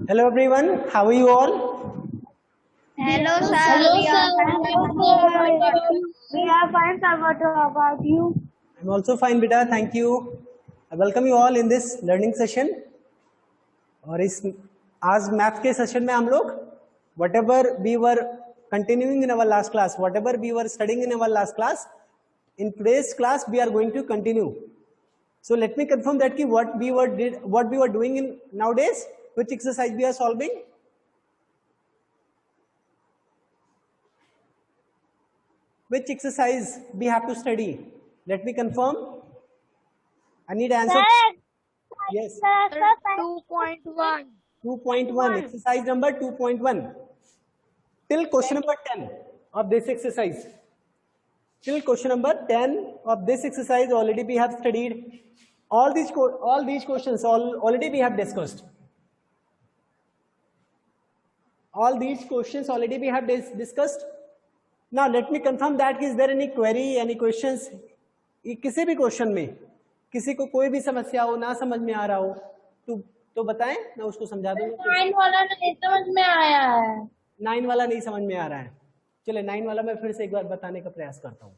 Hello everyone, how are you all? Hello sir. We are fine sir. What about you? I'm also fine beta, thank you. I welcome you all in this learning session. और इस आज math के session में हम लोग whatever we were continuing in our last class, whatever we were studying in our last class, in today's class we are going to continue. So let me confirm that ki what we were doing in nowadays, which exercise we are solving. Which exercise we have to study? Let me confirm. I need answer. Yes. 2.1. 2.1. Exercise number 2.1. Till question number 10 of this exercise. Till question number 10 of this exercise already we have studied. All these questions already we have discussed. All these questions already we have discussed. Now let me confirm that is there any query, any questions? किसी भी question में किसी को कोई भी समस्या हो, ना समझ में आ रहा हो तो बताएं, मैं उसको समझा दूंगा। 9 वाला नहीं समझ में आया है। 9 वाला नहीं समझ में आ रहा है। चले 9 वाला मैं फिर से एक बार बताने का प्रयास करता हूँ।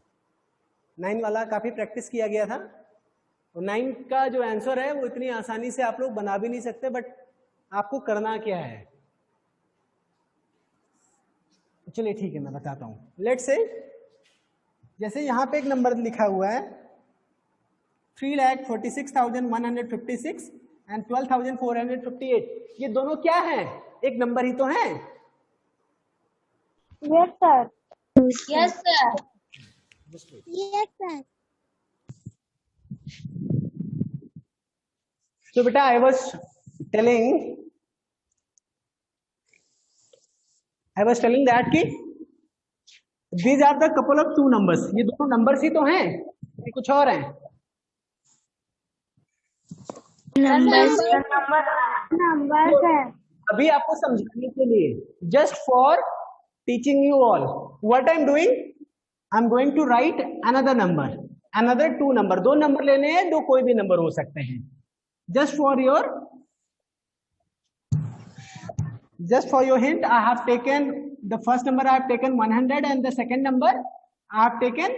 9 वाला काफी प्रैक्टिस किया गया था। तो 9 का जो आंसर है वो इतनी आसानी से आप लोग बना भी नहीं सकते, बट आपको करना क्या है। चलिए ठीक है, मैं बताता हूँ। लेट्स से जैसे यहाँ पे एक नंबर लिखा हुआ है 3,46,156 एंड 12,458। ये दोनों क्या है? एक नंबर ही तो है। Yes sir. Yes sir. Yes sir. So beta, I was telling that कि these are the couple of two numbers. ये दोनों नंबर्स ही तो हैं, ये कुछ और हैं। नंबर्स है। अभी आपको समझाने के लिए, just for teaching you all, what I'm doing, I'm going to write another number, another two number. दो नंबर लेने हैं, दो कोई भी नंबर हो सकते हैं। Just for your hint, I have taken the first number, I have taken 100, and the second number I have taken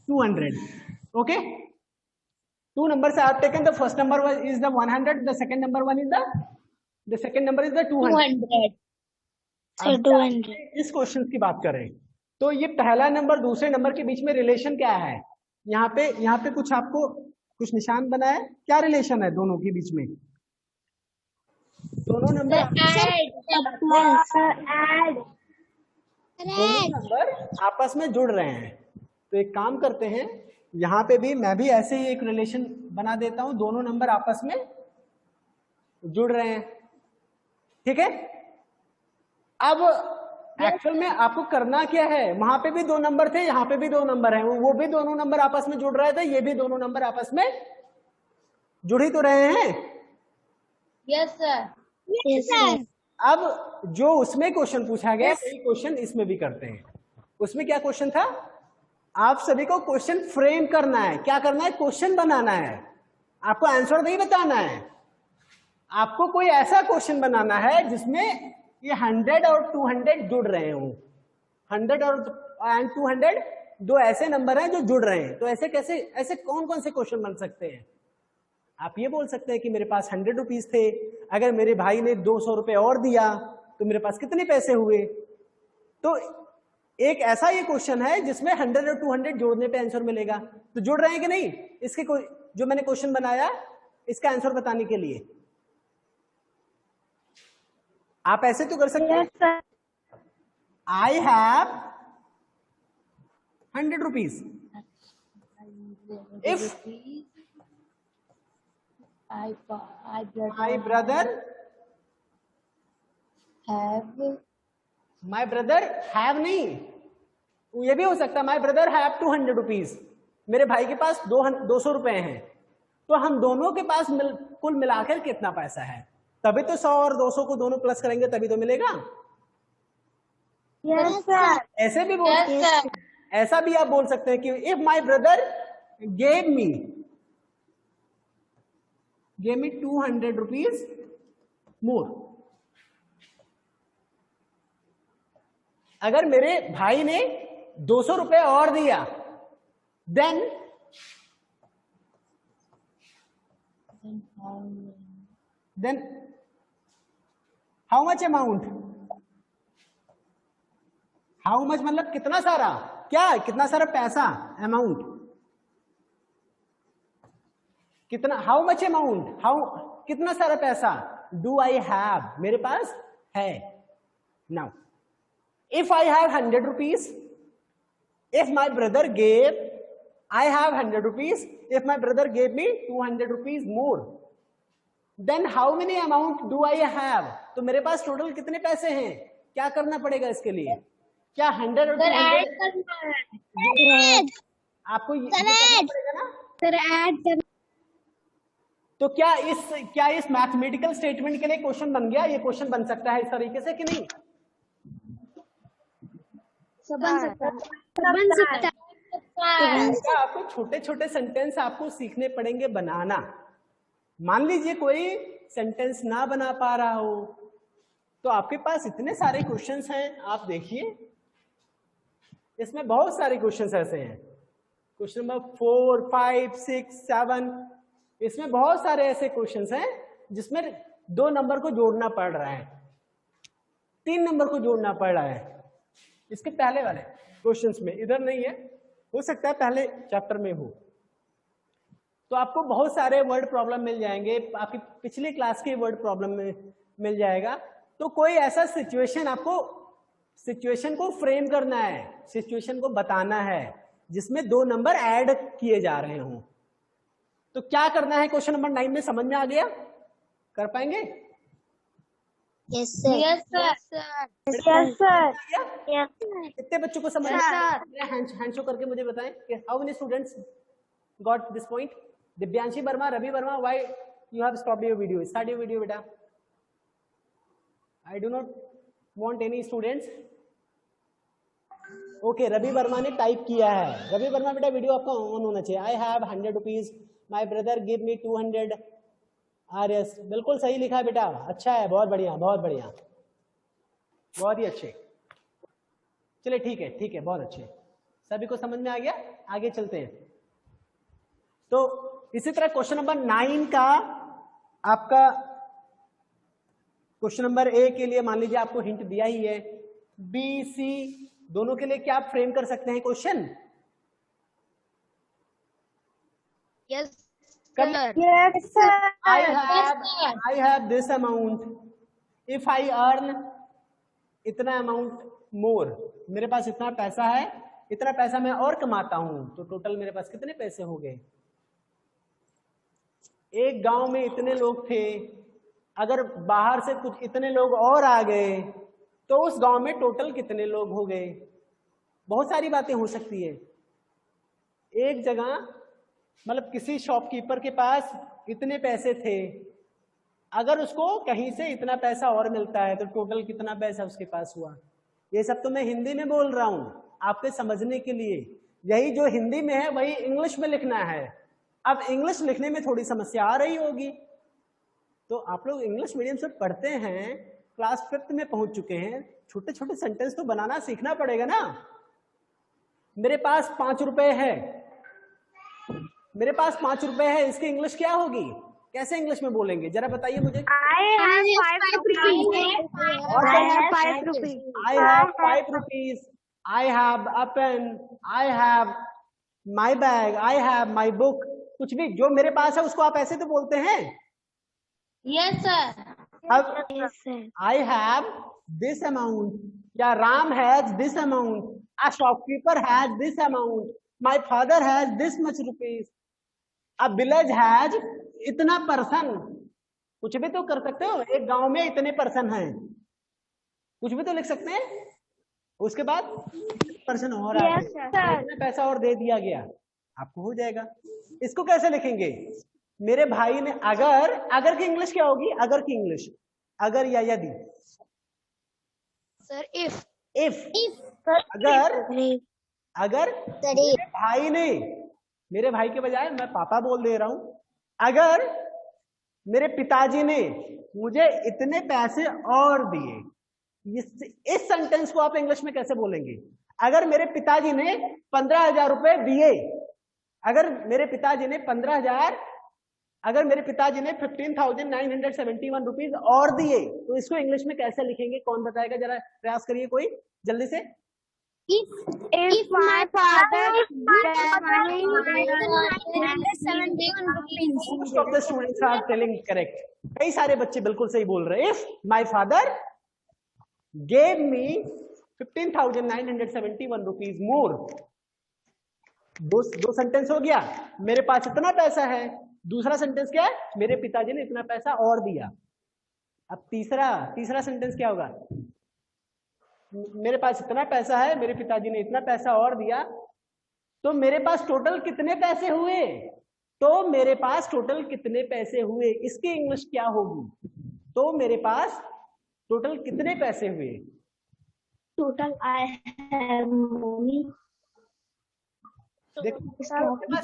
200. Okay, two numbers I have taken. The first number is the 100. The second number is the 200. So 200. इस question की बात करें तो ये पहला number दूसरे number के बीच में रिलेशन क्या है? यहाँ पे कुछ आपको कुछ निशान बना है, क्या रिलेशन है दोनों के बीच में? दोनों नंबर आपस में जुड़ रहे हैं। तो एक काम करते हैं, यहाँ पे भी मैं भी ऐसे ही एक रिलेशन बना देता हूं, दोनों नंबर आपस में जुड़ रहे हैं। ठीक है, अब एक्चुअल में आपको करना क्या है? वहां पे भी दो नंबर थे, यहाँ पे भी दो नंबर हैं, वो भी दोनों नंबर आपस में जुड़ रहे थे, ये भी दोनों नंबर आपस में जुड़ ही तो रहे हैं। Yes sir. Yes sir. अब जो उसमें क्वेश्चन पूछा गया वही क्वेश्चन इसमें भी करते हैं। उसमें क्या क्वेश्चन था? आप सभी को क्वेश्चन फ्रेम करना है। क्या करना है? क्वेश्चन बनाना है। आपको आंसर नहीं बताना है, आपको कोई ऐसा क्वेश्चन बनाना है जिसमें ये 100 और 200 जुड़ रहे हो। 100 और 200 दो ऐसे नंबर हैं जो जुड़ रहे हैं। तो ऐसे कौन कौन से क्वेश्चन बन सकते हैं? आप ये बोल सकते हैं कि मेरे पास 100 रुपीज थे, अगर मेरे भाई ने 200 रुपए और दिया तो मेरे पास कितने पैसे हुए? तो एक ऐसा ये क्वेश्चन है जिसमें 100 और 200 जोड़ने पे आंसर मिलेगा। तो जुड़ रहे हैं कि नहीं? इसके जो मैंने क्वेश्चन बनाया इसका आंसर बताने के लिए आप ऐसे तो कर सकते हैं। आई have 100 rupees. If my brother have नहीं, ये भी हो सकता है my brother have 200 रुपीज। मेरे भाई के पास 200 रुपए हैं, तो हम दोनों के पास कुल मिलाकर कितना पैसा है? तभी तो 100 और 200 को दोनों प्लस करेंगे तभी तो मिलेगा। Yes sir. ऐसे भी बोल ऐसा भी आप बोल सकते हैं कि if my brother gave me 200 rupees more, अगर मेरे भाई ने 200 रुपए और दिया, then how much amount, how much मतलब कितना सारा, क्या कितना सारा पैसा, अमाउंट कितना, हाउ मच अमाउंट, हाउ कितना सारा पैसा, डू आई हैव मेरे पास है। Now if I have 100 rupees, if my brother gave, I have 100 rupees, if my brother gave me 200 rupees more, then how many amount do I have, तो मेरे पास total कितने पैसे हैं, क्या करना पड़ेगा इसके लिए, क्या 100 और 200 आपको ये करना पड़ेगा ना सर ऐड। तो क्या इस मैथमेटिकल स्टेटमेंट के लिए क्वेश्चन बन गया, ये क्वेश्चन बन सकता है इस तरीके से कि नहीं? बन सकता है। आपको छोटे छोटे सेंटेंस आपको सीखने पड़ेंगे बनाना। मान लीजिए कोई सेंटेंस ना बना पा रहा हो, तो आपके पास इतने सारे क्वेश्चंस हैं, आप देखिए इसमें बहुत सारे क्वेश्चंस ऐसे हैं, क्वेश्चन नंबर 4, 5, 6, 7, इसमें बहुत सारे ऐसे क्वेश्चंस हैं जिसमें 2 नंबर को जोड़ना पड़ रहा है, 3 नंबर को जोड़ना पड़ रहा है। इसके पहले वाले क्वेश्चंस में, इधर नहीं है, हो सकता है पहले चैप्टर में हो। तो आपको बहुत सारे वर्ड प्रॉब्लम मिल जाएंगे, आपकी पिछली क्लास के वर्ड प्रॉब्लम में मिल जाएगा। तो कोई ऐसा सिचुएशन, आपको सिचुएशन को फ्रेम करना है, सिचुएशन को बताना है जिसमें 2 नंबर ऐड किए जा रहे हों। तो क्या करना है क्वेश्चन नंबर 9 में, समझ में आ गया? कर पाएंगे? Yes sir. Yes sir. Yes sir. कितने बच्चों को समझ में आया? हैंड शो करके मुझे बताएं कि how many students got this point. Divyanshi Verma, Ravi Verma, why you have stopped your video? Start your video बेटा। I do not want any students. Okay, Ravi Verma ने टाइप किया है। रवि वर्मा बेटा वीडियो आपका ऑन होना चाहिए। आई have 100 rupees, my brother give me 200 RS। बिल्कुल सही लिखा है बेटा, अच्छा है, बहुत बढ़िया, बहुत बढ़िया, बहुत ही अच्छे। चलिए ठीक है, बहुत अच्छे, सभी को समझ में आ गया। आगे चलते हैं। तो इसी तरह क्वेश्चन नंबर 9 का आपका, क्वेश्चन नंबर A के लिए मान लीजिए आपको हिंट दिया ही है, B, C दोनों के लिए क्या आप फ्रेम कर सकते हैं question? Yes sir. Yes sir. I have this amount. If I earn इतना अमाउंट मोर, मेरे पास इतना पैसा है, इतना पैसा मैं और कमाता हूं, तो टोटल मेरे पास कितने पैसे हो गए? एक गांव में इतने लोग थे, अगर बाहर से कुछ इतने लोग और आ गए तो उस गांव में टोटल कितने लोग हो गए? बहुत सारी बातें हो सकती है। एक जगह मतलब किसी शॉपकीपर के पास इतने पैसे थे, अगर उसको कहीं से इतना पैसा और मिलता है तो टोटल कितना पैसा उसके पास हुआ? ये सब तो मैं हिंदी में बोल रहा हूं आपके समझने के लिए। यही जो हिंदी में है वही इंग्लिश में लिखना है। अब इंग्लिश लिखने में थोड़ी समस्या आ रही होगी, तो आप लोग इंग्लिश मीडियम से पढ़ते हैं, क्लास 5th में पहुंच चुके हैं, छोटे छोटे सेंटेंस तो बनाना सीखना पड़ेगा ना। मेरे पास 5 रुपए है, मेरे पास 5 रुपए है, इसकी इंग्लिश क्या होगी? कैसे इंग्लिश में बोलेंगे जरा बताइए मुझे। I have 5 rupees. I have 5 rupees. I have 5 rupees. I have a pen. I have my bag. I have my book. कुछ भी जो मेरे पास है उसको आप ऐसे तो बोलते हैं। Yes sir. अब I have this amount. या Ram has this amount. A shopkeeper has this amount. My father has this much rupees. A village has इतना पर्सन। कुछ भी तो कर सकते हो, एक गांव में इतने पर्सन हैं, कुछ भी तो लिख सकते हैं। उसके बाद पर्सन और इतना पैसा और दे दिया गया, आपको हो जाएगा। इसको कैसे लिखेंगे? मेरे भाई ने, अगर की इंग्लिश क्या होगी? अगर की इंग्लिश, अगर या यदि सर इफ अगर अगर मेरे भाई के बजाय मैं पापा बोल दे रहा हूं, अगर मेरे पिताजी ने मुझे इतने पैसे और दिए, इस सेंटेंस को आप इंग्लिश में कैसे बोलेंगे? अगर मेरे पिताजी ने 15,000 रुपए दिए, अगर मेरे पिताजी ने 15,000, अगर मेरे पिताजी ने 15,971 रुपीज और दिए, तो इसको इंग्लिश में कैसे लिखेंगे? कौन बताएगा? जरा प्रयास करिए कोई जल्दी से। If my father Most of the students are telling correct. कई सारे बच्चे बिल्कुल सही बोल रहे हैं। If my father gave me 15,971 rupees more, दो सेंटेंस हो गया। मेरे पास इतना पैसा है। दूसरा सेंटेंस क्या है? मेरे पिताजी ने इतना पैसा और दिया। अब तीसरा सेंटेंस क्या होगा? मेरे पास इतना पैसा है, मेरे पिताजी ने इतना पैसा और दिया, तो मेरे पास टोटल कितने पैसे हुए? तो मेरे पास टोटल कितने पैसे हुए, इसकी इंग्लिश क्या होगी? तो मेरे पास टोटल कितने पैसे हुए? total I have money. देखो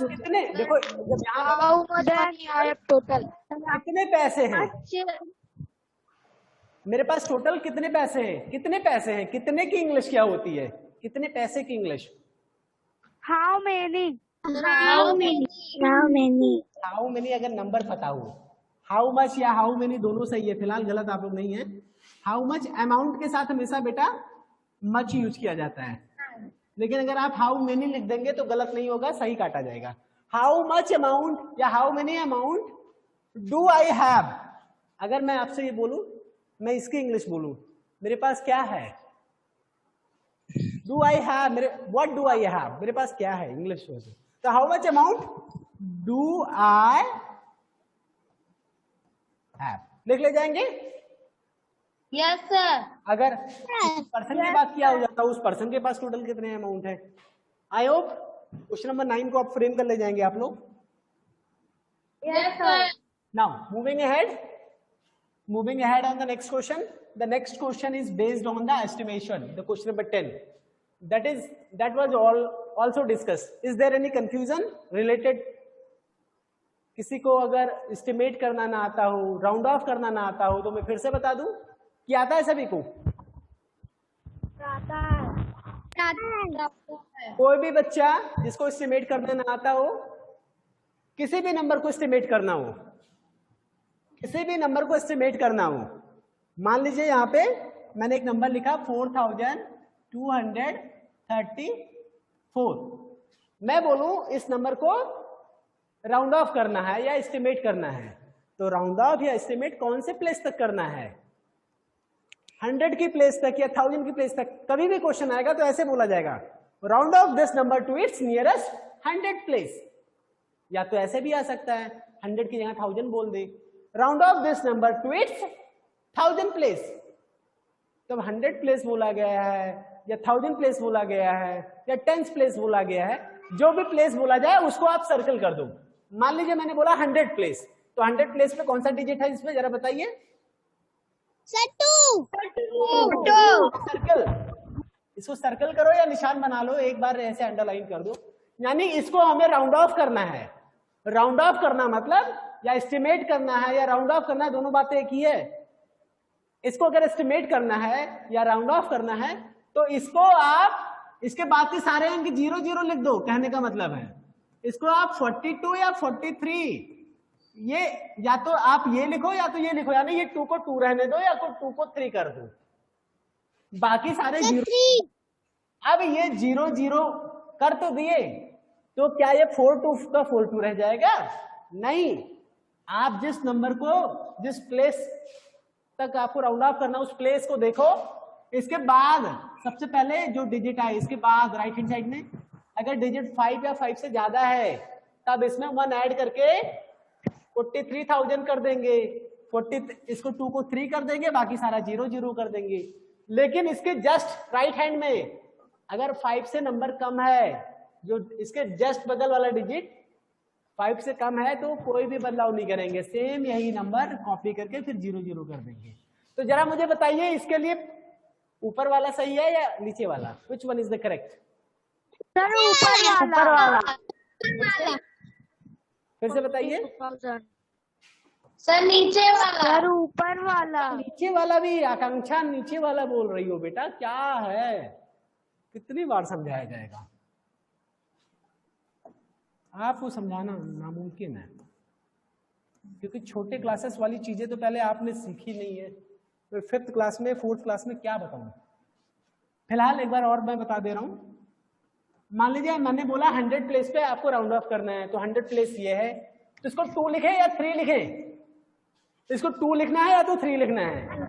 कितने, देखो जब यहाँ How much money I have total? कितने पैसे हैं, मेरे पास टोटल कितने पैसे हैं? कितने पैसे हैं, कितने की इंग्लिश क्या होती है? कितने पैसे की English? How many? How many? How many? How many अगर नंबर पता हो, हाउ मच या हाउ मेनी दोनों सही है, फिलहाल गलत आप लोग नहीं है। हाउ मच अमाउंट के साथ हमेशा बेटा मच यूज किया जाता है, लेकिन अगर आप हाउ मेनी लिख देंगे तो गलत नहीं होगा, सही काटा जाएगा। हाउ मच अमाउंट या how many amount do I have, अगर मैं आपसे ये बोलूं, मैं इसकी इंग्लिश बोलूं, मेरे पास क्या है? डू आई हैव, मेरे व्हाट डू आई हैव, मेरे पास क्या है इंग्लिश में? तो how much amount do I have लिख ले जाएंगे। Yes sir. अगर पर्सन की बात किया हो जाता, उस पर्सन के पास टोटल कितने अमाउंट है? आई होप क्वेश्चन नंबर 9 को आप फ्रेम कर ले जाएंगे आप लोग। Yes sir. Now moving ahead on the next question. The next question is based on the estimation, the question number 10. That was also discussed. Is there any confusion related? किसी को अगर एस्टिमेट करना ना आता हो, राउंड ऑफ करना ना आता हो, तो मैं फिर से बता दूं कि आता है सभी को? कोई भी बच्चा जिसको एस्टिमेट करना ना आता हो, किसी भी नंबर को एस्टिमेट करना हो, किसी भी नंबर को एस्टिमेट करना हो, मान लीजिए यहाँ पे मैंने एक नंबर लिखा 4,234, मैं बोलूं इस नंबर को राउंड ऑफ करना है या एस्टिमेट करना है, तो राउंड ऑफ या एस्टिमेट कौन से प्लेस तक करना है? 100 की प्लेस तक या 1000 की प्लेस तक? कभी भी क्वेश्चन आएगा तो ऐसे बोला जाएगा, round off this number to it's nearest 100 place, या तो ऐसे भी आ सकता है 100 की जगह 1000 बोल दे, round off this number to its 1000 place. तब 100 प्लेस बोला गया है या 1000 प्लेस बोला गया है या 10 प्लेस बोला गया है, जो भी प्लेस बोला जाए उसको आप सर्कल कर दो। मान लीजिए मैंने बोला 100 प्लेस, तो 100 प्लेस पे कौन सा डिजिट है इसमें, जरा बताइए। सर्कल, इसको सर्कल करो या निशान बना लो, एक बार ऐसे अंडरलाइन कर दो, यानी इसको हमें राउंड ऑफ करना है। राउंड ऑफ करना मतलब या एस्टिमेट करना है या राउंड ऑफ करना है, दोनों बातें एक ही है। इसको अगर एस्टिमेट करना है या राउंड ऑफ करना है तो इसको आप, इसके बाद के सारे अंक 0 0 लिख दो, कहने का मतलब है इसको आप 42 या 43, ये या तो आप ये लिखो या तो ये लिखो, यानी ये 2 को 2 रहने दो या तो 2 को 3 कर दो, बाकी सारे 0। अब ये 0 0 कर तो दिए, तो क्या ये 42 का 42 रह जाएगा? नहीं, आप जिस नंबर को, जिस प्लेस तक आपको राउंड ऑफ करना उस प्लेस को देखो, इसके बाद सबसे पहले जो डिजिट आए, इसके बाद राइट हैंड साइड में अगर डिजिट 5 या 5 से ज्यादा है तब इसमें 1 ऐड करके 43,000 कर देंगे, 40 इसको 2 को 3 कर देंगे, बाकी सारा 0 0 कर देंगे। लेकिन इसके जस्ट राइट हैंड में अगर 5 से नंबर कम है, जो इसके जस्ट बगल वाला डिजिट 5 से कम है, तो कोई भी बदलाव नहीं करेंगे, सेम यही नंबर कॉपी करके फिर 0 0 कर देंगे। तो जरा मुझे बताइए इसके लिए ऊपर वाला सही है या नीचे वाला, which one is the correct? Sir ऊपर वाला फिर से बताइए। सर नीचे वाला। सर ऊपर वाला। नीचे वाला भी, आकांक्षा नीचे वाला बोल रही हो बेटा, क्या है, कितनी बार समझाया जाएगा, आपको समझाना नामुमकिन है, क्योंकि छोटे क्लासेस वाली चीजें तो पहले आपने सीखी नहीं है, तो 5th क्लास में 4th क्लास में क्या बताऊं। फिलहाल एक बार और मैं बता दे रहा हूं। मान लीजिए मैंने बोला 100 प्लेस पे आपको राउंड ऑफ करना है, तो 100 प्लेस ये है, तो इसको 2 लिखे या 3 लिखे, इसको 2 लिखना है या तो 3 लिखना है।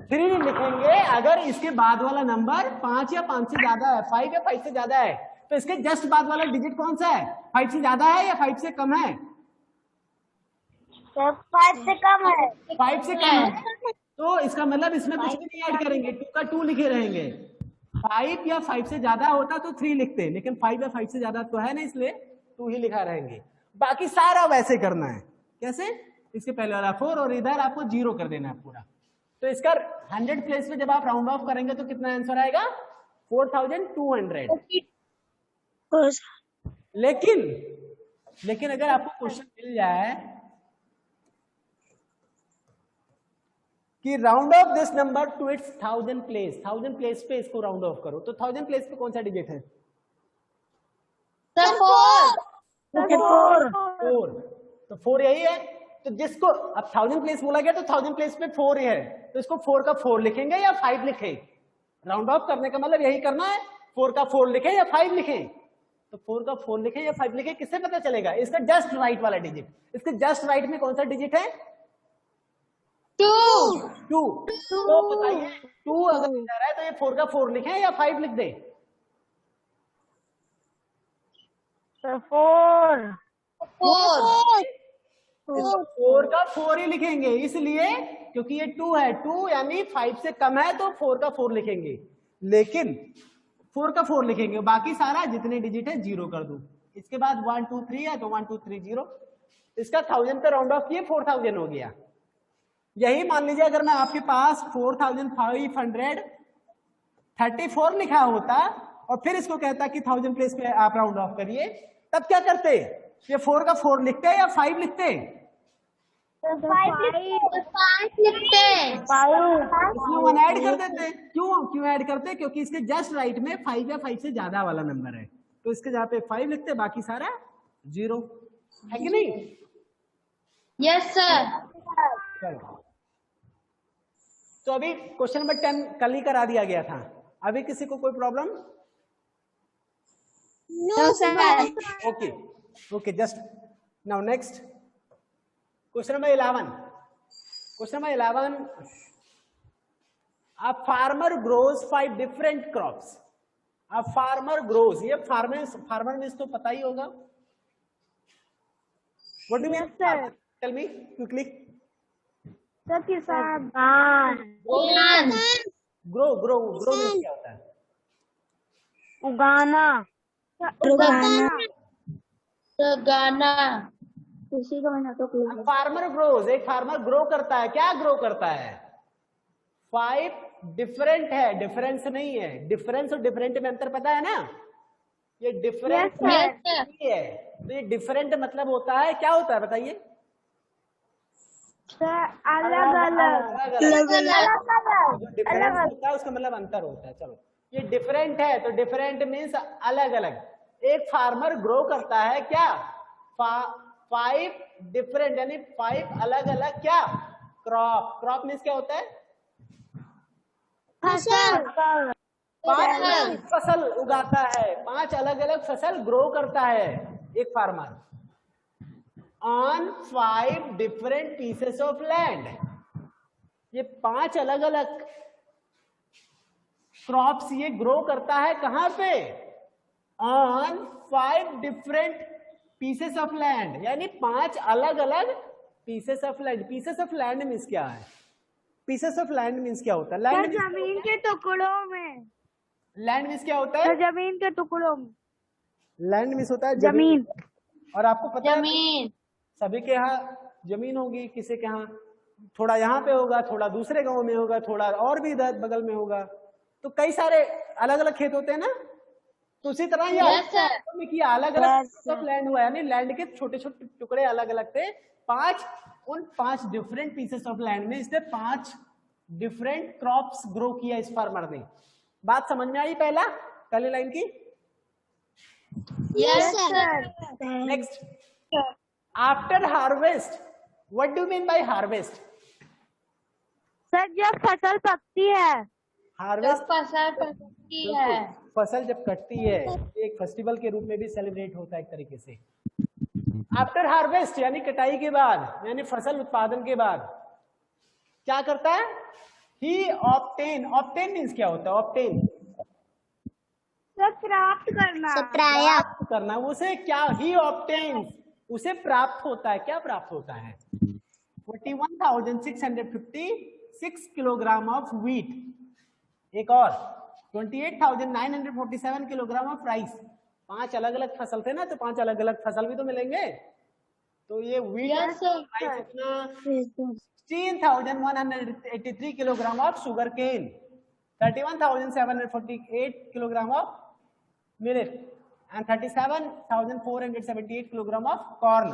3 लिखेंगे अगर इसके बाद वाला नंबर 5 या 5 से ज्यादा है, 5 या 5 से ज्यादा है, तो इसके जस्ट बाद वाला डिजिट कौन सा है, 5 से ज्यादा है या 5 से कम है। 5 से कम है। 5 से कम है, तो इसका मतलब इसमें कुछ भी नहीं ऐड करेंगे, 2 का 2 लिखे रहेंगे। 5 या 5 से ज्यादा होता तो 3 लिखते, लेकिन 5 या 5 से ज्यादा तो है ना, इसलिए 2 ही लिखा रहेंगे। बाकी सारा वैसे करना है। कैसे, इसके पहले वाला 4 और इधर आपको 0 कर देना है पूरा। तो इसका 100 प्लेस में जब आप राउंड ऑफ करेंगे तो कितना आंसर आएगा, 4200। लेकिन अगर आपको क्वेश्चन मिल जाए कि round off this number to its 1000 place, 1000 place पे इसको राउंड ऑफ करो, तो 1000 प्लेस पे कौन सा डिजिट है, 4। 4। तो 4 यही है, तो जिसको अब 1000 प्लेस बोला गया तो 1000 प्लेस पे 4 है, तो इसको 4 का 4 लिखेंगे या 5 लिखे। राउंड ऑफ करने का मतलब यही करना है, 4 का 4 लिखे या 5 लिखे। तो 4 का 4 लिखे या 5 लिखे, किससे पता चलेगा, इसका जस्ट राइट वाला डिजिट। इसके जस्ट राइट में कौन सा डिजिट है, 2। तो बताइए 2 अगर इधर है तो ये 4 का 4 लिखे या 5 लिख दे। 4 का 4 ही लिखेंगे, इसलिए क्योंकि ये 2 है, 2 यानी 5 से कम है तो 4 का 4 लिखेंगे, लेकिन 4 का 4 लिखेंगे, बाकी सारा जितने डिजिट है 0 कर दो। इसके बाद 1 2 3 है तो 1 2 3 0, इसका 1000 पे राउंड ऑफ किए 4000 हो गया। यही मान लीजिए अगर मैं आपके पास 4534 लिखा होता और फिर इसको कहता कि 1000 प्लेस पे आप राउंड ऑफ करिए, तब क्या करते, ये 4 का 4 लिखते या 5 लिखते, 5 लिखते। इसमें 1 ऐड कर देते। क्यों ऐड करते, क्योंकि इसके जस्ट राइट में 5 या 5 से ज्यादा वाला नंबर है, तो इसके जहाँ पे 5 लिखते, बाकी सारा 0 है कि नहीं। Yes sir. चलो, तो अभी क्वेश्चन नंबर 10 कल ही करा दिया गया था, अभी किसी को कोई problem, no sir. Okay just now next question number 11। Question number 11, a farmer grows 5 different crops. A farmer grows, ये फार्मर मीन्स तो पता ही होगा, what do mean, tell me quickly. किसान। ग्रो मीन्स क्या होता है, उगाना। उसी का मैंने तो फार्मर ग्रोज, एक फार्मर ग्रो करता है, क्या ग्रो करता है, 5 डिफरेंट है, डिफरेंस नहीं है, डिफरेंस और डिफरेंट में अंतर पता है ना, ये डिफरेंट है, तो ये डिफरेंट मतलब होता है, क्या होता है बताइए, अलग अलग। जो डिफरेंस होता है उसका मतलब अंतर होता है। चलो, ये डिफरेंट है तो डिफरेंट मीन्स अलग अलग। एक फार्मर ग्रो करता है क्या, 5 डिफरेंट यानी 5 अलग अलग क्या, क्रॉप मीन्स क्या होता है, फसल उगाता है, 5 अलग अलग फसल ग्रो करता है एक farmer on 5 different pieces of land. ये 5 अलग अलग क्रॉप्स ये ग्रो करता है कहां पे, on 5 different pieces of land, यानी 5 अलग अलग pieces of land. Pieces of land means क्या है, पीसेस ऑफ लैंड मीन्स क्या होता है, लैंड जमीन के टुकड़ों में। लैंड मीन्स क्या होता है, जमीन के टुकड़ों में। लैंड मीन्स होता है जमीन। और आपको पता है जमीन, सभी के यहाँ जमीन होगी, किसी के यहाँ थोड़ा यहाँ पे होगा, थोड़ा दूसरे गांव में होगा, थोड़ा और भी इधर बगल में होगा, तो कई सारे अलग अलग खेत होते हैं ना, तो उसी तरह ये Yes, sir. में किया, अलग अलग Yes, sir. लैंड हुआ, यानी लैंड के छोटे छोटे टुकड़े अलग अलग थे, 5, उन 5 डिफरेंट पीसेस ऑफ लैंड में इसने 5 डिफरेंट क्रॉप्स ग्रो किया इस फार्मर ने। बात समझ में आई पहली लाइन की? Yes, sir. Next, after harvest, what do mean by harvest? Sir जब फसल पकती है। हार्वेस्ट जब फसल पकती है। फसल जब कटती है, एक फेस्टिवल के रूप में भी सेलिब्रेट होता है एक तरीके से। आफ्टर हार्वेस्ट यानी कटाई के बाद, यानी फसल उत्पादन के बाद क्या करता है? ही ऑब्टेन, ऑब्टेन मीन्स क्या होता है? ऑब्टेन सर प्राप्त करना। प्राप्त करना, उसे क्या, ही ऑब्टेन्स, उसे प्राप्त होता है। क्या प्राप्त होता है? 41,656 किलोग्राम ऑफ व्हीट, एक और 28,947 किलोग्राम ऑफ राइस। 5 अलग अलग फसल थे ना, तो 5 अलग अलग फसल भी तो मिलेंगे। तो ये व्हीट Yes, sir. राइस इतना 16,183 kilogram of sugar cane, 31,748 kilogram of millet and 37,478 kilogram of corn.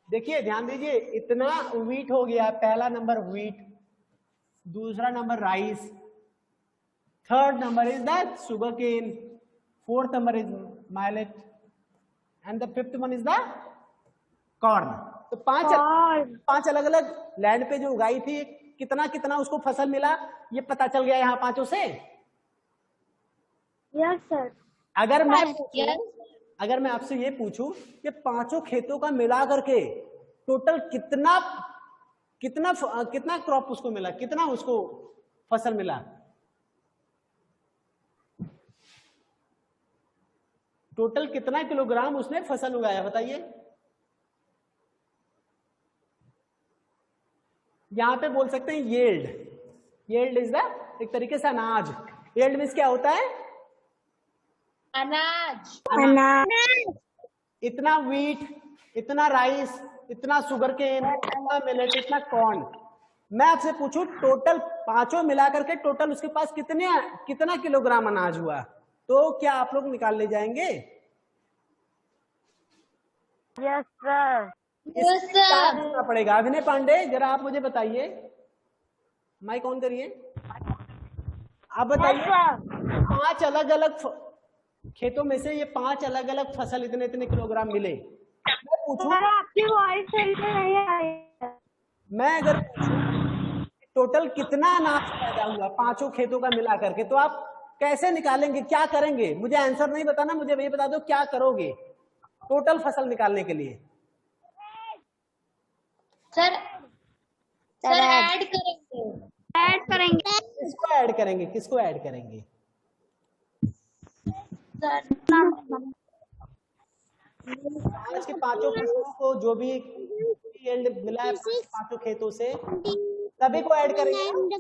देखिए ध्यान दीजिए, इतना व्हीट हो गया। पहला नंबर व्हीट, दूसरा number rice, third number is the sugar cane, fourth number is millet and the fifth one is the corn. तो 5 अलग अलग लैंड पे जो उगाई थी, कितना कितना उसको फसल मिला, ये पता चल गया यहाँ 5 से। Yes sir. अगर Yes. मैं आपसे ये पूछूं कि 5 खेतों का मिला करके टोटल कितना क्रॉप उसको मिला, कितना उसको फसल मिला? टोटल कितना किलोग्राम उसने फसल उगाया, बताइए। यहां पे बोल सकते हैं येल्ड। येल्ड इज द, एक तरीके से अनाज। येल्ड मीन्स क्या होता है? अनाज। इतना व्हीट, इतना राइस, इतना शुगर केन, इतना मिलेट, इतना कॉर्न। मैं आपसे पूछूं टोटल 5 मिला करके टोटल उसके पास कितना किलोग्राम अनाज हुआ, तो क्या आप लोग निकाल ले जाएंगे? Yes sir. Yes, क्या sir. करना पड़ेगा? अभिनय पांडे जरा आप मुझे बताइए, माइक ऑन करिए। आप बताइए, 5 अलग अलग खेतों में से ये 5 अलग अलग फसल इतने इतने किलोग्राम मिले। मैं पूछूं, सर आपकी वॉइस नहीं आ रही है। मैं अगर टोटल कितना अनाज पैदा हुआ 5 खेतों का मिला करके, तो आप कैसे निकालेंगे, क्या करेंगे? मुझे आंसर नहीं बताना, मुझे ये बता दो क्या करोगे टोटल फसल निकालने के लिए। सर ऐड करेंगे। किसको ऐड करेंगे? किसको ऐड करेंगे? सर आज के 5 फसलों को जो भी यील्ड मिला है 5 खेतों से, सभी को ऐड करेंगे।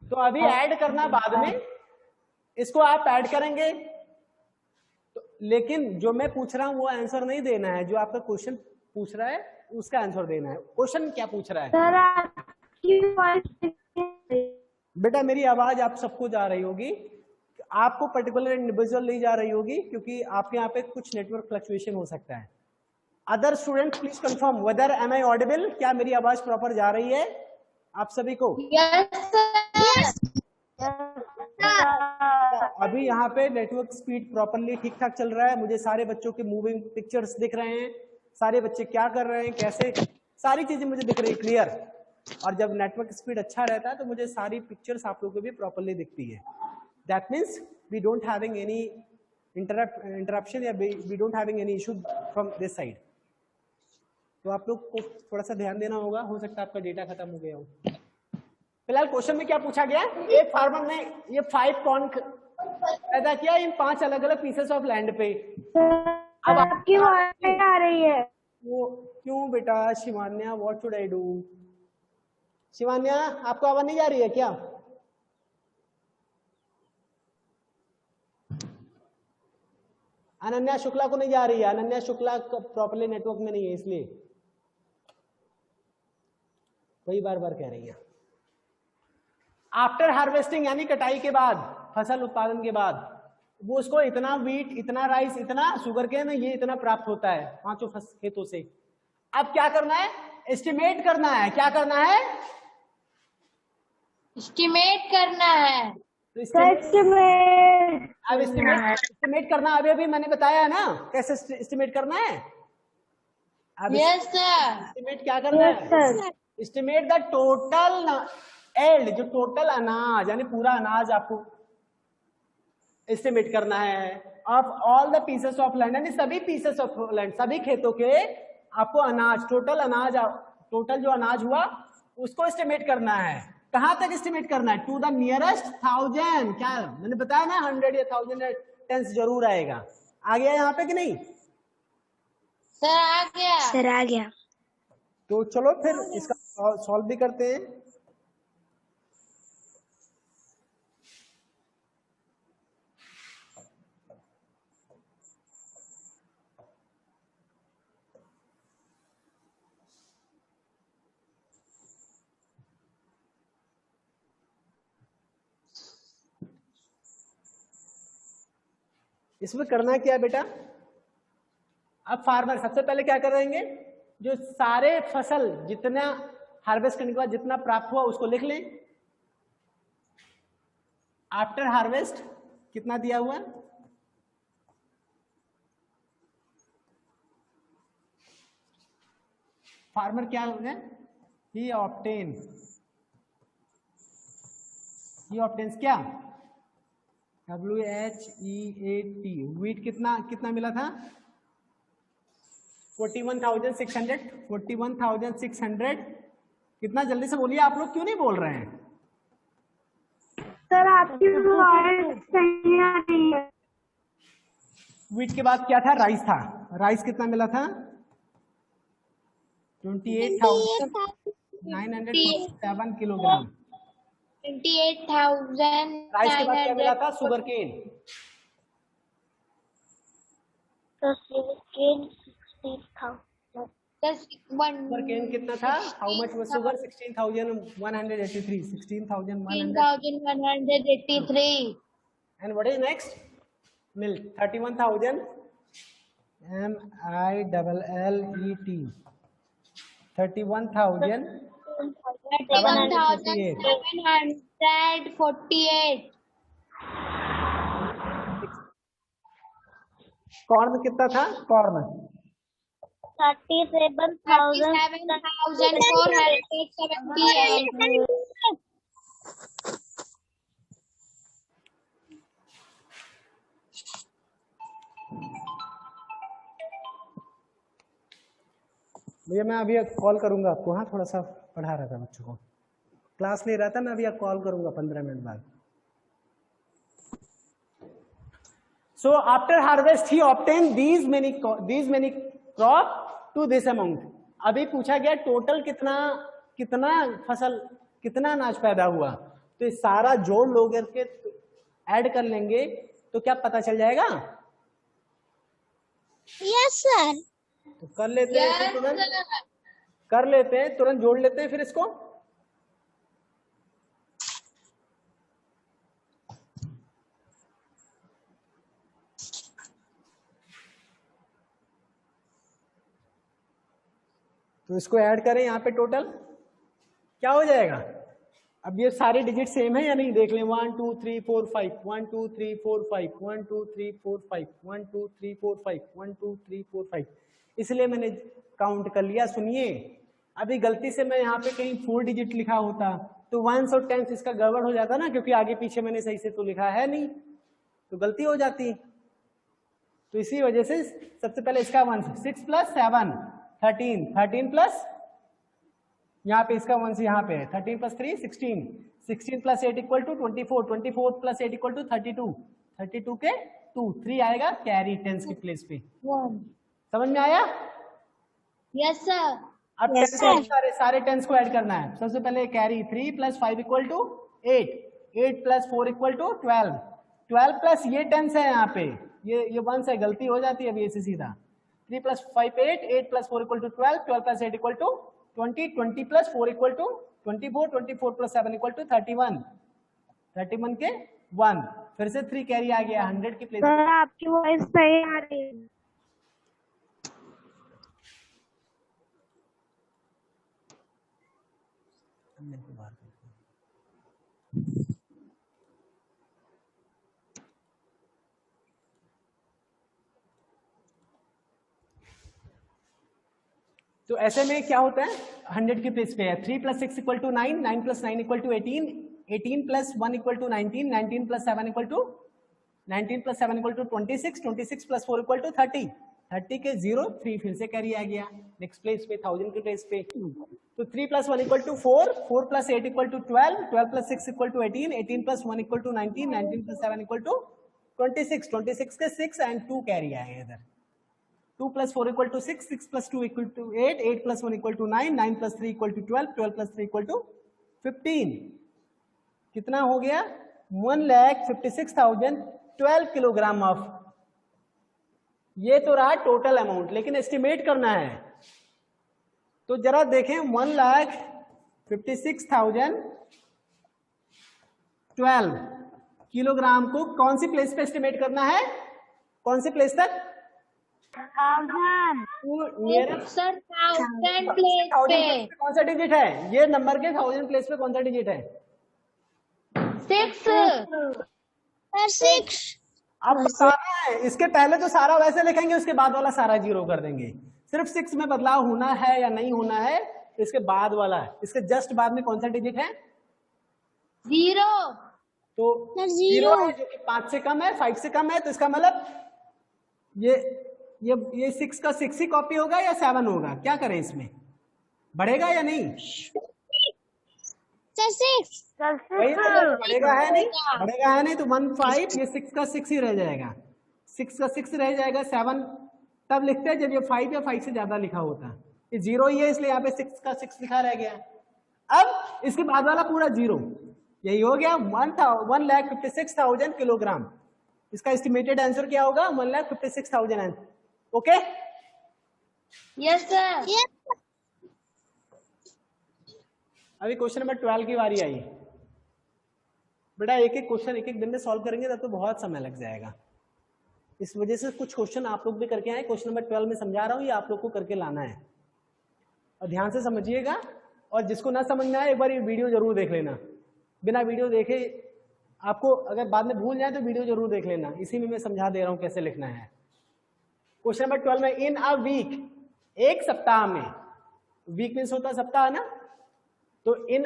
तो अभी ऐड करना बाद में, इसको आप ऐड करेंगे तो, लेकिन जो मैं पूछ रहा हूं वो आंसर नहीं देना है। जो आपका क्वेश्चन पूछ रहा है उसका आंसर देना है। क्वेश्चन क्या पूछ रहा है? सर आपकी वॉइस बेटा मेरी आवाज आप सबको जा रही होगी, आपको पर्टिकुलर इंडिविजुअल नहीं जा रही होगी, क्योंकि आपके यहाँ पे कुछ नेटवर्क फ्लक्चुएशन हो सकता है। Other student please confirm whether am I audible, क्या मेरी आवाज प्रॉपर जा रही है आप सभी को? अभी यहाँ पे नेटवर्क स्पीड प्रॉपरली ठीक ठाक चल रहा है। मुझे सारे बच्चों के मूविंग पिक्चर्स दिख रहे हैं, सारे बच्चे क्या कर रहे हैं, कैसे, सारी चीजें मुझे दिख रही है क्लियर। और जब नेटवर्क स्पीड अच्छा रहता है तो मुझे सारी पिक्चर्स आप लोगों को भी प्रॉपरली दिखती है। That means we don't having any interruption या we don't having any issue from this side. तो आप लोग को थोड़ा सा ध्यान देना होगा, हो सकता है आपका डेटा खत्म हो गया हो। फिलहाल क्वेश्चन में क्या पूछा गया? एक फार्मर ने ये 5 कॉर्न पैदा किया इन 5 अलग अलग पीसेस ऑफ लैंड पे। अब आपकी वॉइस नहीं आ रही है। वो क्यों बेटा? Shivanya what should I do? Shivanya आपको आवाज नहीं जा रही है क्या? अनन्या शुक्ला को नहीं जा रही है। अनन्या शुक्ला प्रॉपरली नेटवर्क में नहीं है, इसलिए वही बार बार कह रही है। आफ्टर हार्वेस्टिंग यानी कटाई के बाद, फसल उत्पादन के बाद, वो उसको इतना वीट, इतना राइस, इतना शुगर केन, ये इतना प्राप्त होता है 5 खेतों से। अब क्या करना है? एस्टिमेट करना है। क्या करना है? एस्टिमेट करना है। तो एस्टिमेट अब एस्टिमेट करना अभी मैंने बताया ना कैसे एस्टिमेट करना है। अब यस सर। एस्टिमेट क्या करना है? एस्टिमेट द टोटल एल्ड, जो टोटल अनाज यानी पूरा अनाज आपको एस्टिमेट करना है of all the pieces of land, यानी सभी पीसेस ऑफ लैंड, सभी खेतों के आपको अनाज, टोटल अनाज, टोटल जो अनाज हुआ उसको एस्टिमेट करना है। कहां तक एस्टिमेट करना है? To the nearest 1000। क्या मैंने बताया ना 100 या 1000 टेंस जरूर आएगा। आ गया यहाँ पे कि नहीं? सर आ गया। सर आ गया। तो चलो फिर इसका सॉल्व भी करते हैं। इसमें करना क्या है बेटा? अब फार्मर सबसे पहले क्या करेंगे? जो सारे फसल जितना हार्वेस्ट करने के बाद जितना प्राप्त हुआ उसको लिख लें। आफ्टर हार्वेस्ट कितना दिया हुआ? फार्मर क्या हो गया? ही ऑब्टेन्स क्या? WHEAT, वीट कितना मिला था? 41,600। कितना? जल्दी से बोलिए, आप लोग क्यों नहीं बोल रहे हैं? सर आपकी वॉइस सही आ रही है। वीट के बाद क्या था? राइस था। राइस कितना मिला था? 28,947 किलोग्राम। 28,000। राइस के बाद क्या मिला था? Sugar cane. शुगर केन कितना था? How much was sugar? 16,183। 16,183। And what is next? Milk 31,000। MILLET 31,748। Corn कितना था? कॉर्न 37,478। भैया मैं अभी कॉल करूंगा आपको। हाँ, थोड़ा सा पढ़ा रहा था बच्चों को, क्लास ले रहा था मैं। अभी कॉल करूंगा 15 मिनट बाद। सो आफ्टर हार्वेस्ट ही obtain these many crop to this amount. अभी पूछा गया टोटल कितना फसल, कितना अनाज पैदा हुआ। तो इस सारा जोड़ लोग के ऐड कर लेंगे तो क्या पता चल जाएगा? Yes sir. तो कर लेते हैं, तुरंत कर लेते हैं, तुरंत जोड़ लेते हैं फिर इसको। तो इसको ऐड करें यहाँ पे, टोटल क्या हो जाएगा? अब ये सारे डिजिट सेम है या नहीं देख लें। 1 2 3 4 5 1 2 3 4 5 1 2 3 4 5 1 2 3 4 5 1 2 3 4 5, इसलिए मैंने काउंट कर लिया। सुनिए, अभी गलती से मैं यहाँ पे कहीं 4 डिजिट लिखा होता तो 1 और 10 इसका गड़बड़ हो जाता ना, क्योंकि आगे पीछे मैंने सही से तो लिखा है नहीं, तो गलती हो जाती। तो इसी वजह से सबसे पहले इसका 1 6 + 7 13 13 प्लस यहाँ पे इसका 1 से यहाँ पे 13 + 3 16 16 + 8 = 24 24 + 8 = 32 32 के 2 3 आएगा कैरी टेंस की प्लेस पे। समझ में आया? Yes sir. अब सारे टेंस को ऐड करना है। सबसे पहले कैरी 3 + 5 = 8 8 + 4 = 12 12 प्लस ये टेंस है यहाँ पे, ये 1 से गलती हो जाती है अभी ऐसे सीधा। 3 + 5 8 8 + 4 = 12 12 + 8 = 20 20 + 4 = 24 24 + 7 = 31 31 के 1, फिर से 3 कैरी आ गया 100 की प्लेस। सर आपकी वॉइस सही आ रही है। तो ऐसे में क्या होता है 100 की प्लेस पे है 3 + 6 = 9, 9 + 9 = 18, 18 + 1 = 19, 19 + 7 = 19 + 7 = 26, 26 + 4 = 30, 30 के 0, 3 फिर से कैरी आ गया नेक्स्ट प्लेस पे 1000 की प्लेस पे। तो 3 + 1 = 4, 4 + 8 = 12, 12 + 6 = 18, 18 + 1 = 19, 19 + 7 = 26, 26 के 6 एंड 2 कैरी आए इधर। 2 + 4 = 6, 6 + 2 = 8, 8 + 1 = 9, 9 + 3 = 12, 12 + 3 = 15। कितना हो गया 1,56,012 किलोग्राम ऑफ। ये तो रहा टोटल अमाउंट, लेकिन एस्टिमेट करना है। तो जरा देखें 1,56,012 किलोग्राम को कौन सी प्लेस पे एस्टिमेट करना है, कौन सी प्लेस तक? 1000 सर 1000 प्लेस पे कौन सा डिजिट है ये नंबर के 1000 प्लेस पे कौन सा डिजिट है? 6 अब बताना है, इसके पहले तो सारा वैसे लिखेंगे, उसके बाद वाला सारा 0 कर देंगे। सिर्फ 6 में बदलाव होना है या नहीं होना है, इसके बाद वाला है। इसके जस्ट बाद में कौन सा डिजिट है? 0। तो 0 है जो कि 5 से कम है, 5 से कम है, तो इसका मतलब ये 6 का 6 ही कॉपी होगा या 7 होगा? क्या करें इसमें, बढ़ेगा या नहीं? बढ़ेगा है नहीं, बढ़ेगा है नहीं, तो 15 ये 6 का 6 ही रह जाएगा, 6 का 6 रह जाएगा। 7 तब लिखते हैं जब ये 5 या 5 से ज्यादा लिखा होता है। ये 0 ही है इसलिए यहाँ पे 6 का 6 लिखा रह गया। अब इसके बाद वाला पूरा 0, यही हो गया 1,56,000 किलोग्राम। इसका एस्टिमेटेड आंसर क्या होगा? 1,56,000। Okay yes sir. अभी क्वेश्चन नंबर 12 की बारी आई। बेटा एक एक क्वेश्चन एक एक दिन में सॉल्व करेंगे तब तो बहुत समय लग जाएगा। इस वजह से कुछ क्वेश्चन आप लोग भी करके आए। क्वेश्चन नंबर 12 में समझा रहा हूँ, ये आप लोग को करके लाना है और ध्यान से समझिएगा। और जिसको ना समझ में आए एक बार ये वीडियो जरूर देख लेना। बिना वीडियो देखे आपको अगर बाद में भूल जाए तो वीडियो जरूर देख लेना, इसी में मैं समझा दे रहा हूँ कैसे लिखना है। क्वेश्चन नंबर 12 में इन अ वीक, एक सप्ताह में, वीक मीन्स होता है सप्ताह ना, तो इन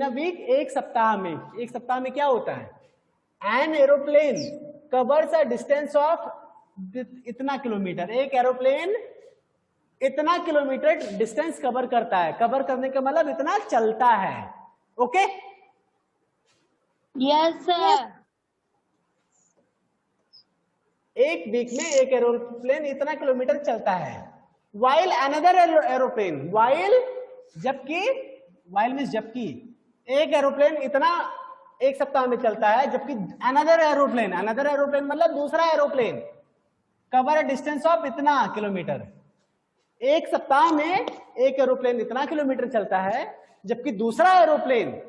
अ वीक एक सप्ताह में, एक सप्ताह में क्या होता है? An aeroplane covers a distance of इतना किलोमीटर। एक एरोप्लेन इतना किलोमीटर डिस्टेंस कवर करता है। कवर करने का मतलब इतना चलता है। Okay yes sir. एक वीक में एक एरोप्लेन इतना किलोमीटर चलता है। वाइल अनदर एरोप्लेन, वाइल जबकि, वाइल मीन्स जबकि, एक एरोप्लेन इतना एक सप्ताह में चलता है, जबकि अनदर एरोप्लेन, अनदर एरोप्लेन मतलब दूसरा एरोप्लेन, कवर डिस्टेंस ऑफ इतना किलोमीटर। एक सप्ताह में एक एरोप्लेन इतना किलोमीटर चलता है जबकि दूसरा एरोप्लेन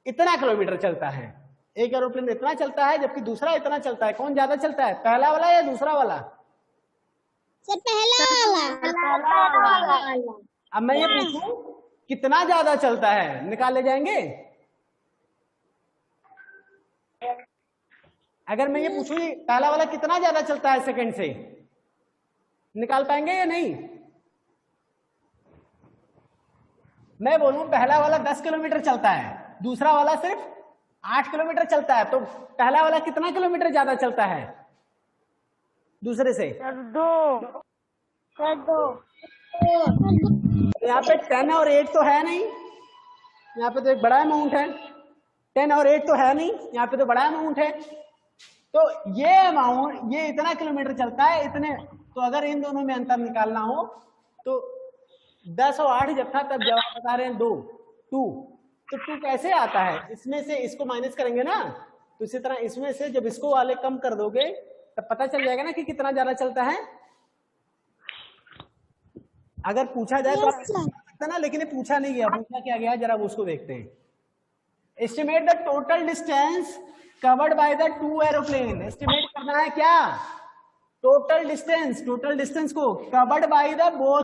इतना किलोमीटर चलता है। एक एरोप्लेन इतना चलता है जबकि दूसरा इतना चलता है। कौन ज्यादा चलता है, पहला वाला या दूसरा वाला? सर पहला वाला। अब मैं ये पूछूं कितना ज्यादा चलता है, निकाले जाएंगे? अगर मैं ये पूछूं पहला वाला कितना ज्यादा चलता है सेकंड से, निकाल पाएंगे या नहीं? मैं बोलूं पहला वाला 10 किलोमीटर चलता है, दूसरा वाला सिर्फ 8 किलोमीटर चलता है, तो पहला वाला कितना किलोमीटर ज्यादा चलता है दूसरे से? दो। यहाँ पे 10 और 8 तो है नहीं, यहाँ पे तो एक बड़ा अमाउंट है। 10 और 8 तो है नहीं, यहाँ पे तो बड़ा अमाउंट है। तो ये अमाउंट, ये इतना किलोमीटर चलता है इतने, तो अगर इन दोनों में अंतर निकालना हो तो 10 और 8 जब था तब जवाब बता रहे हैं 2, 2, तो 2 कैसे आता है? इसमें से इसको माइनस करेंगे ना, तो इसी तरह इसमें से जब इसको वाले कम कर दोगे तब पता चल जाएगा ना कि कितना ज्यादा चलता है। अगर पूछा जाए तो आप ना, लेकिन ये पूछा नहीं गया। पूछा क्या गया जरा उसको देखते हैं। Estimate the total distance covered by the 2 aeroplane. Estimate करना है क्या, टोटल डिस्टेंस को कवर्ड बाय द बोथ